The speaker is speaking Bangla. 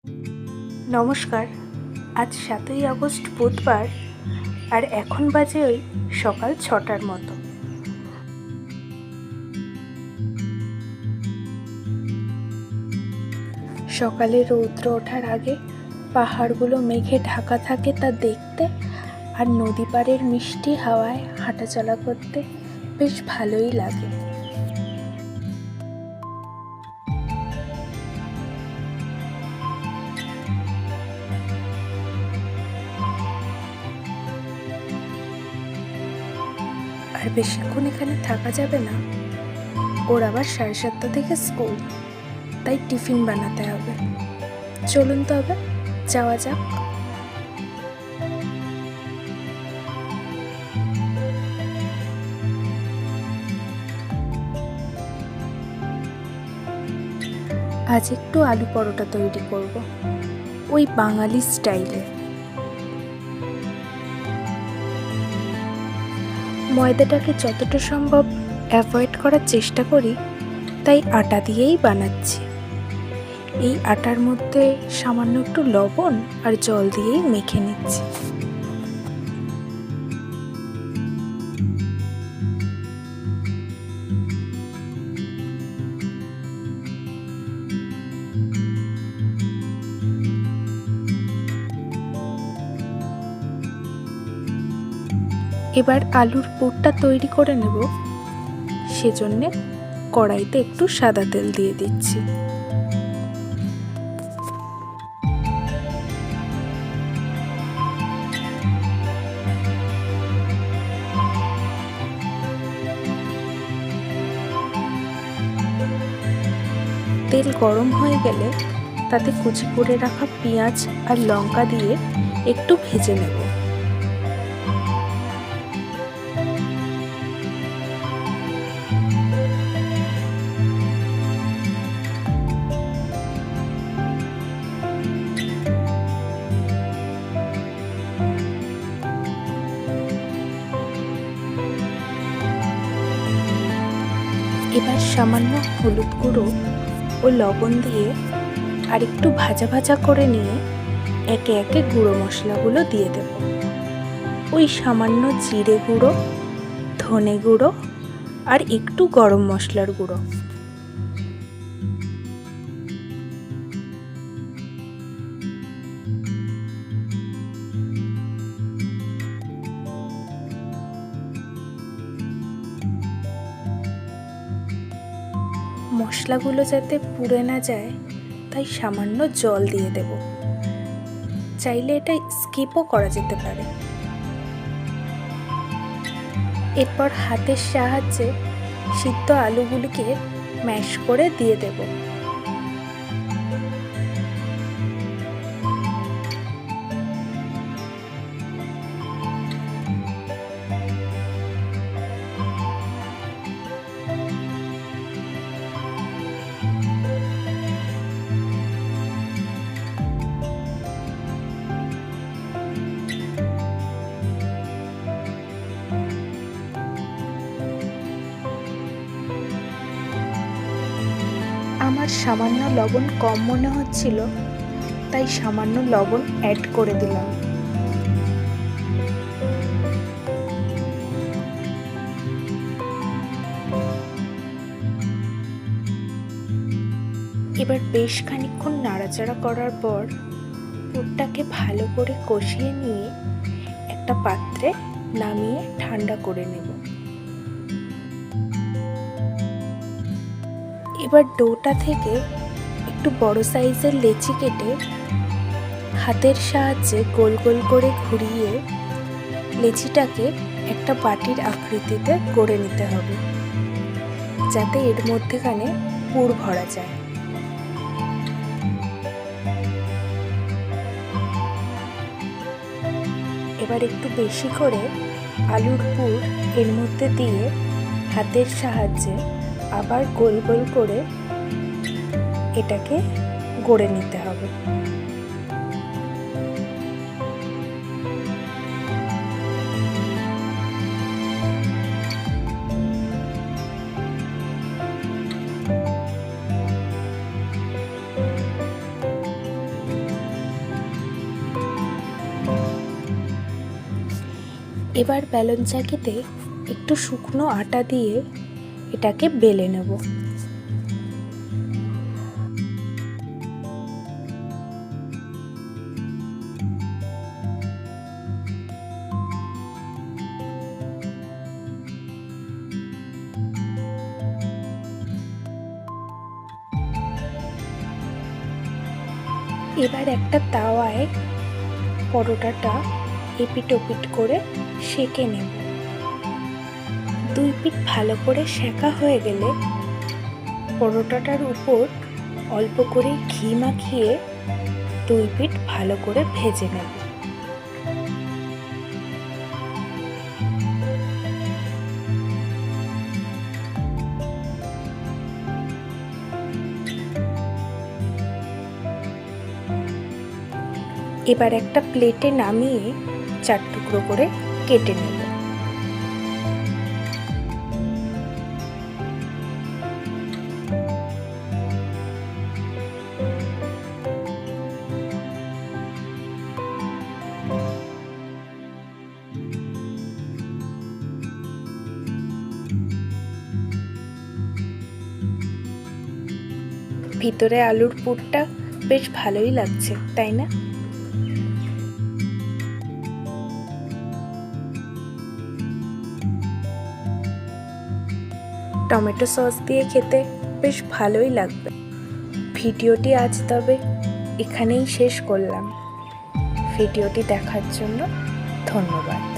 নমস্কার। আজ ৭ই আগস্ট বুধবার, আর এখন বাজে ওই সকাল ৬টার মতো। সকালে রৌদ্র ওঠার আগে পাহাড়গুলো মেঘে ঢাকা থাকে তা দেখতে, আর নদী পাড়ের মিষ্টি হাওয়ায় হাঁটাচলা করতে বেশ ভালোই লাগে। আর বেশিক্ষণ এখানে থাকা যাবে না, ওর আবার 7:30 থেকে স্কুল, তাই টিফিন বানাতে হবে। চলুন তবে যাওয়া যাক। আজ একটু আলু পরোটা তৈরি করব, ওই বাঙালি স্টাইলে। ময়দাটাকে যতটা সম্ভব অ্যাভয়েড করার চেষ্টা করি, তাই আটা দিয়েই বানাচ্ছি। এই আটার মধ্যে সামান্য একটু লবণ আর জল দিয়েই মেখে নিচ্ছি। এবার আলুর পুরটা তৈরি করে নেব, সেজন্যে কড়াইতে একটু সাদা তেল দিয়ে দিচ্ছি। তেল গরম হয়ে গেলে তাতে কুচি করে রাখা পেঁয়াজ আর লঙ্কা দিয়ে একটু ভেজে নেব। এবার সামান্য হলুদ গুঁড়ো ও লবণ দিয়ে আর একটু ভাজা ভাজা করে নিয়ে একে একে গুঁড়ো মশলাগুলো দিয়ে দেব। ওই সামান্য জিরে গুঁড়ো, ধনে গুঁড়ো আর একটু গরম মশলার গুঁড়ো। মশলাগুলো যাতে পুড়ে না যায়, তাই সামান্য জল দিয়ে দেব। চাইলে এটা স্কিপও করা যেতে পারে। এরপর হাতের সাহায্যে সিদ্ধ আলুগুলিকে ম্যাশ করে দিয়ে দেব। আমার সামান্য লবণ কম মনে হচ্ছিল, তাই সামান্য লবণ অ্যাড করে দিলাম। এবার বেশ খানিকক্ষণ নাড়াচাড়া করার পর পুরটাকে ভালো করে কষিয়ে নিয়ে একটা পাত্রে নামিয়ে ঠান্ডা করে নেব। এবার ডোটা থেকে একটু বড় সাইজের লেচি কেটে হাতের সাহায্যে গোল গোল করে ঘুরিয়ে লেচিটাকে একটা বাটির আকৃতিতে গড়ে নিতে হবে, যাতে এর মধ্যেখানে পুর ভরা যায়। এবার একটু বেশি করে আলুর পুর এর মধ্যে দিয়ে হাতের সাহায্যে আবার গোল গোল করে এটাকে গড়ে নিতে হবে। এবার বেলন চাকিতে একটু শুকনো আটা দিয়ে এটাকে বেলে নেব। এবার একটা তাওয়ায় পরোটাটা এপিট ওপিট করে সেঁকে নেব। দুই পিঠ ভালো করে সেঁকা হয়ে গেলে পরোটাটার উপর অল্প করে ঘি মাখিয়ে দুই পিঠ ভালো করে ভেজে নেব। এবার একটা প্লেটে নামিয়ে 4 টুকরো করে কেটে নেব। ভিতরে আলুর পুরটা বেশ ভালোই লাগছে, তাই না? টমেটো সস দিয়ে খেতে বেশ ভালোই লাগবে। ভিডিওটি আজ তবে এখানেই শেষ করলাম। ভিডিওটি দেখার জন্য ধন্যবাদ।